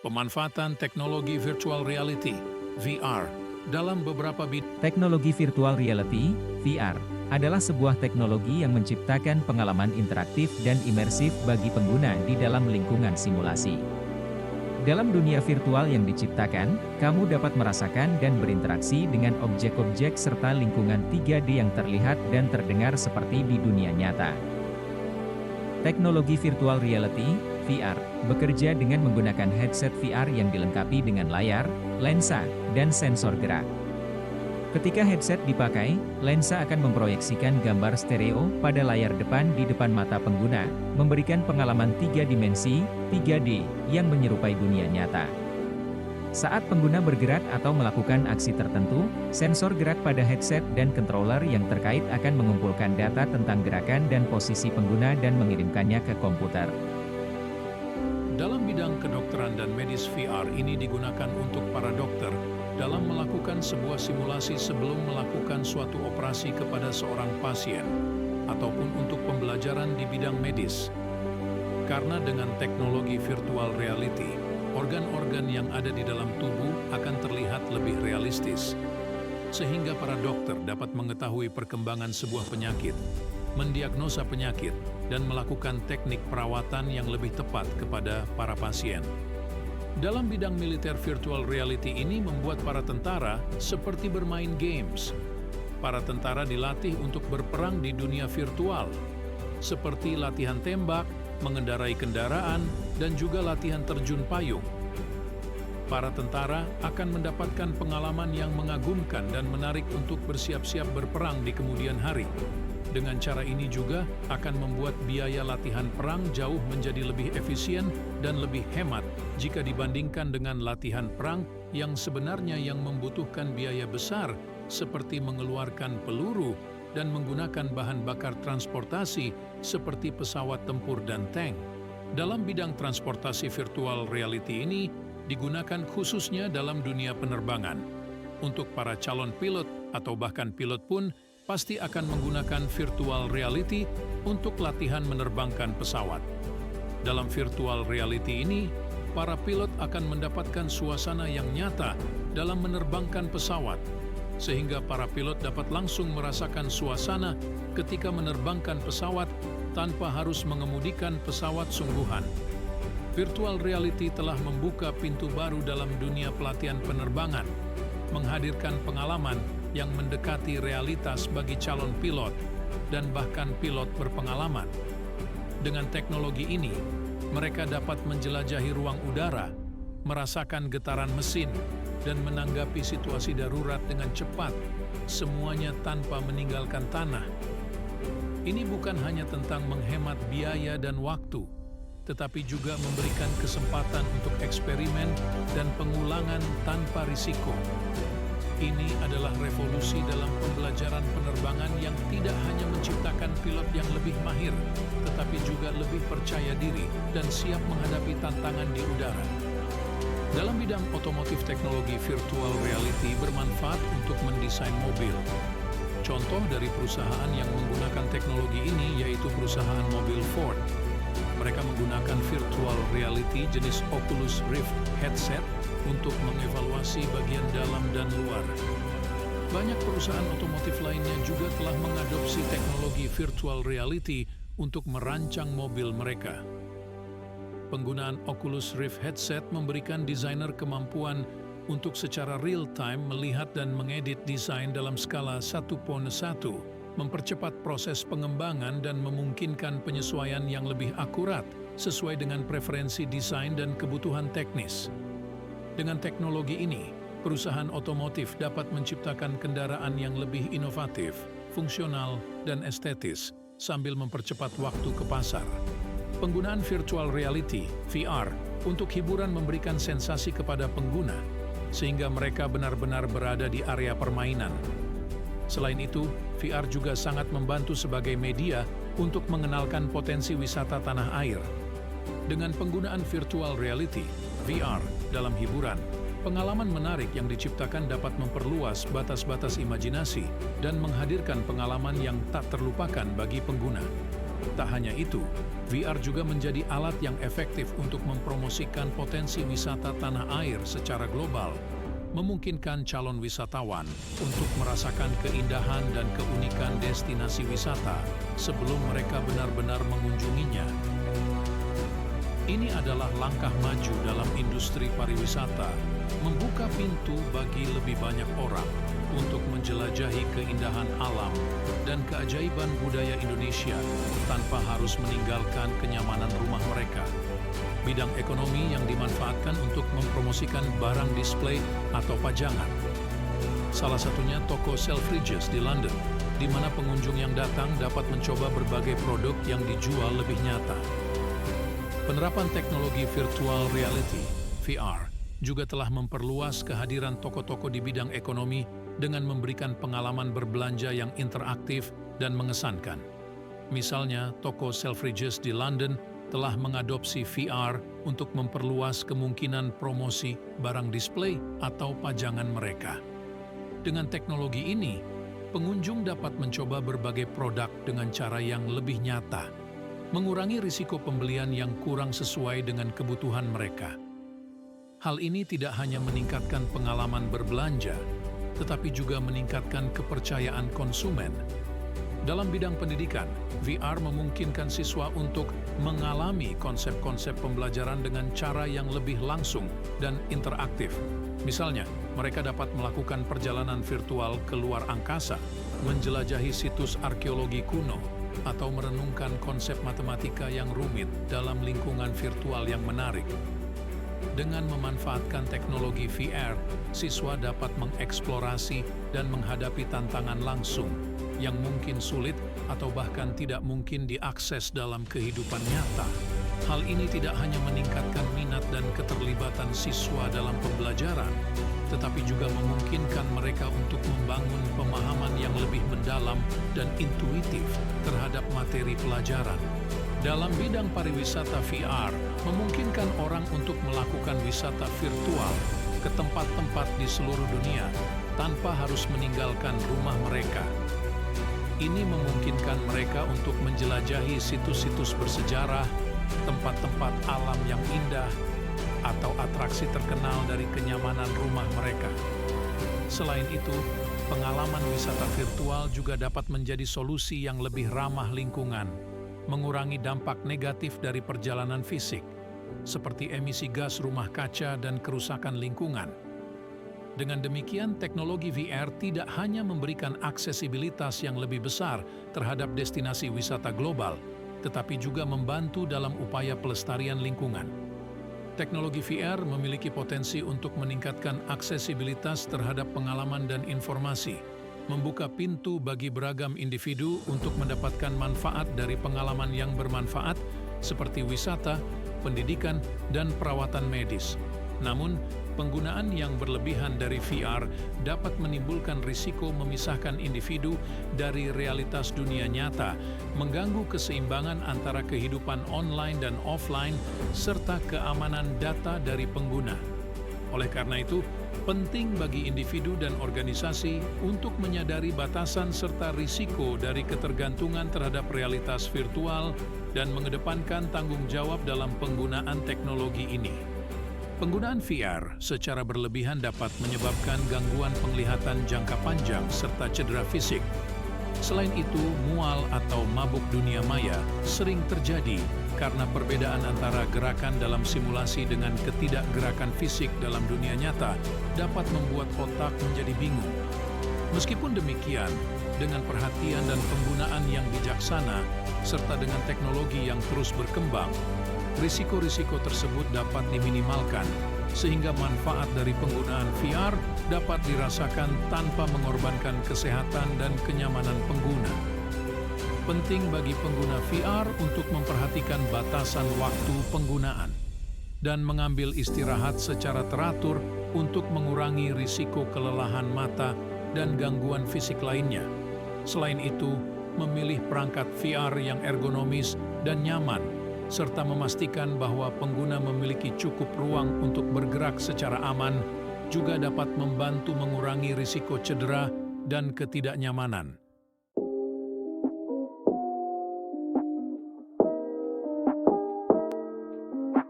Pemanfaatan teknologi virtual reality (VR) dalam beberapa bidang. Teknologi virtual reality, VR, adalah sebuah teknologi yang menciptakan pengalaman interaktif dan imersif bagi pengguna di dalam lingkungan simulasi. Dalam dunia virtual yang diciptakan, kamu dapat merasakan dan berinteraksi dengan objek-objek serta lingkungan 3D yang terlihat dan terdengar seperti di dunia nyata. Teknologi virtual reality, VR, bekerja dengan menggunakan headset VR yang dilengkapi dengan layar, lensa, dan sensor gerak. Ketika headset dipakai, lensa akan memproyeksikan gambar stereo pada layar depan di depan mata pengguna, memberikan pengalaman 3 dimensi, 3D, yang menyerupai dunia nyata. Saat pengguna bergerak atau melakukan aksi tertentu, sensor gerak pada headset dan controller yang terkait akan mengumpulkan data tentang gerakan dan posisi pengguna dan mengirimkannya ke komputer. Dalam bidang kedokteran dan medis, VR ini digunakan untuk para dokter dalam melakukan sebuah simulasi sebelum melakukan suatu operasi kepada seorang pasien, ataupun untuk pembelajaran di bidang medis. Karena dengan teknologi virtual reality, organ-organ yang ada di dalam tubuh akan terlihat lebih realistis, sehingga para dokter dapat mengetahui perkembangan sebuah penyakit, mendiagnosa penyakit, dan melakukan teknik perawatan yang lebih tepat kepada para pasien. Dalam bidang militer, virtual reality ini membuat para tentara seperti bermain games. Para tentara dilatih untuk berperang di dunia virtual, seperti latihan tembak, mengendarai kendaraan, dan juga latihan terjun payung. Para tentara akan mendapatkan pengalaman yang mengagumkan dan menarik untuk bersiap-siap berperang di kemudian hari. Dengan cara ini juga akan membuat biaya latihan perang jauh menjadi lebih efisien dan lebih hemat jika dibandingkan dengan latihan perang yang sebenarnya yang membutuhkan biaya besar seperti mengeluarkan peluru dan menggunakan bahan bakar transportasi seperti pesawat tempur dan tank. Dalam bidang transportasi, virtual reality ini digunakan khususnya dalam dunia penerbangan. Untuk para calon pilot atau bahkan pilot pun pasti akan menggunakan virtual reality untuk latihan menerbangkan pesawat. Dalam virtual reality ini, para pilot akan mendapatkan suasana yang nyata dalam menerbangkan pesawat, sehingga para pilot dapat langsung merasakan suasana ketika menerbangkan pesawat tanpa harus mengemudikan pesawat sungguhan. Virtual reality telah membuka pintu baru dalam dunia pelatihan penerbangan, menghadirkan pengalaman yang mendekati realitas bagi calon pilot dan bahkan pilot berpengalaman. Dengan teknologi ini, mereka dapat menjelajahi ruang udara, merasakan getaran mesin, dan menanggapi situasi darurat dengan cepat, semuanya tanpa meninggalkan tanah. Ini bukan hanya tentang menghemat biaya dan waktu, tetapi juga memberikan kesempatan untuk eksperimen dan pengulangan tanpa risiko. Ini adalah revolusi dalam pembelajaran penerbangan yang tidak hanya menciptakan pilot yang lebih mahir, tetapi juga lebih percaya diri dan siap menghadapi tantangan di udara. Dalam bidang otomotif, teknologi virtual reality bermanfaat untuk mendesain mobil. Contoh dari perusahaan yang menggunakan teknologi ini yaitu perusahaan mobil Ford. Mereka menggunakan virtual reality jenis Oculus Rift headset untuk mengevaluasi bagian dalam dan luar. Banyak perusahaan otomotif lainnya juga telah mengadopsi teknologi virtual reality untuk merancang mobil mereka. Penggunaan Oculus Rift headset memberikan desainer kemampuan untuk secara real-time melihat dan mengedit desain dalam skala 1:1, mempercepat proses pengembangan dan memungkinkan penyesuaian yang lebih akurat sesuai dengan preferensi desain dan kebutuhan teknis. Dengan teknologi ini, perusahaan otomotif dapat menciptakan kendaraan yang lebih inovatif, fungsional, dan estetis sambil mempercepat waktu ke pasar. Penggunaan virtual reality (VR) untuk hiburan memberikan sensasi kepada pengguna, sehingga mereka benar-benar berada di area permainan. Selain itu, VR juga sangat membantu sebagai media untuk mengenalkan potensi wisata tanah air. Dengan penggunaan virtual reality (VR) dalam hiburan, pengalaman menarik yang diciptakan dapat memperluas batas-batas imajinasi dan menghadirkan pengalaman yang tak terlupakan bagi pengguna. Tak hanya itu, VR juga menjadi alat yang efektif untuk mempromosikan potensi wisata tanah air secara global, memungkinkan calon wisatawan untuk merasakan keindahan dan keunikan destinasi wisata sebelum mereka benar-benar mengunjunginya. Ini adalah langkah maju dalam industri pariwisata, membuka pintu bagi lebih banyak orang untuk menjelajahi keindahan alam dan keajaiban budaya Indonesia tanpa harus meninggalkan kenyamanan rumah mereka. Bidang ekonomi yang dimanfaatkan untuk mempromosikan barang display atau pajangan. Salah satunya toko Selfridges di London, di mana pengunjung yang datang dapat mencoba berbagai produk yang dijual lebih nyata. Penerapan teknologi virtual reality, VR, juga telah memperluas kehadiran toko-toko di bidang ekonomi dengan memberikan pengalaman berbelanja yang interaktif dan mengesankan. Misalnya, toko Selfridges di London telah mengadopsi VR untuk memperluas kemungkinan promosi barang display atau pajangan mereka. Dengan teknologi ini, pengunjung dapat mencoba berbagai produk dengan cara yang lebih nyata, mengurangi risiko pembelian yang kurang sesuai dengan kebutuhan mereka. Hal ini tidak hanya meningkatkan pengalaman berbelanja, tetapi juga meningkatkan kepercayaan konsumen. Dalam bidang pendidikan, VR memungkinkan siswa untuk mengalami konsep-konsep pembelajaran dengan cara yang lebih langsung dan interaktif. Misalnya, mereka dapat melakukan perjalanan virtual ke luar angkasa, menjelajahi situs arkeologi kuno, atau merenungkan konsep matematika yang rumit dalam lingkungan virtual yang menarik. Dengan memanfaatkan teknologi VR, siswa dapat mengeksplorasi dan menghadapi tantangan langsung yang mungkin sulit atau bahkan tidak mungkin diakses dalam kehidupan nyata. Hal ini tidak hanya meningkatkan minat dan keterlibatan siswa dalam pembelajaran, tetapi juga memungkinkan mereka untuk membangun pemahaman yang lebih mendalam dan intuitif terhadap materi pelajaran. Dalam bidang pariwisata, VR memungkinkan orang untuk melakukan wisata virtual ke tempat-tempat di seluruh dunia tanpa harus meninggalkan rumah mereka. Ini memungkinkan mereka untuk menjelajahi situs-situs bersejarah, tempat-tempat alam yang indah, atau atraksi terkenal dari kenyamanan rumah mereka. Selain itu, pengalaman wisata virtual juga dapat menjadi solusi yang lebih ramah lingkungan, mengurangi dampak negatif dari perjalanan fisik, seperti emisi gas rumah kaca dan kerusakan lingkungan. Dengan demikian, teknologi VR tidak hanya memberikan aksesibilitas yang lebih besar terhadap destinasi wisata global, tetapi juga membantu dalam upaya pelestarian lingkungan. Teknologi VR memiliki potensi untuk meningkatkan aksesibilitas terhadap pengalaman dan informasi, membuka pintu bagi beragam individu untuk mendapatkan manfaat dari pengalaman yang bermanfaat seperti wisata, pendidikan, dan perawatan medis. Namun, penggunaan yang berlebihan dari VR dapat menimbulkan risiko memisahkan individu dari realitas dunia nyata, mengganggu keseimbangan antara kehidupan online dan offline, serta keamanan data dari pengguna. Oleh karena itu, penting bagi individu dan organisasi untuk menyadari batasan serta risiko dari ketergantungan terhadap realitas virtual dan mengedepankan tanggung jawab dalam penggunaan teknologi ini. Penggunaan VR secara berlebihan dapat menyebabkan gangguan penglihatan jangka panjang serta cedera fisik. Selain itu, mual atau mabuk dunia maya sering terjadi karena perbedaan antara gerakan dalam simulasi dengan ketidakgerakan fisik dalam dunia nyata dapat membuat otak menjadi bingung. Meskipun demikian, dengan perhatian dan penggunaan yang bijaksana, serta dengan teknologi yang terus berkembang, risiko-risiko tersebut dapat diminimalkan, sehingga manfaat dari penggunaan VR dapat dirasakan tanpa mengorbankan kesehatan dan kenyamanan pengguna. Penting bagi pengguna VR untuk memperhatikan batasan waktu penggunaan dan mengambil istirahat secara teratur untuk mengurangi risiko kelelahan mata dan gangguan fisik lainnya. Selain itu, memilih perangkat VR yang ergonomis dan nyaman, serta memastikan bahwa pengguna memiliki cukup ruang untuk bergerak secara aman, juga dapat membantu mengurangi risiko cedera dan ketidaknyamanan.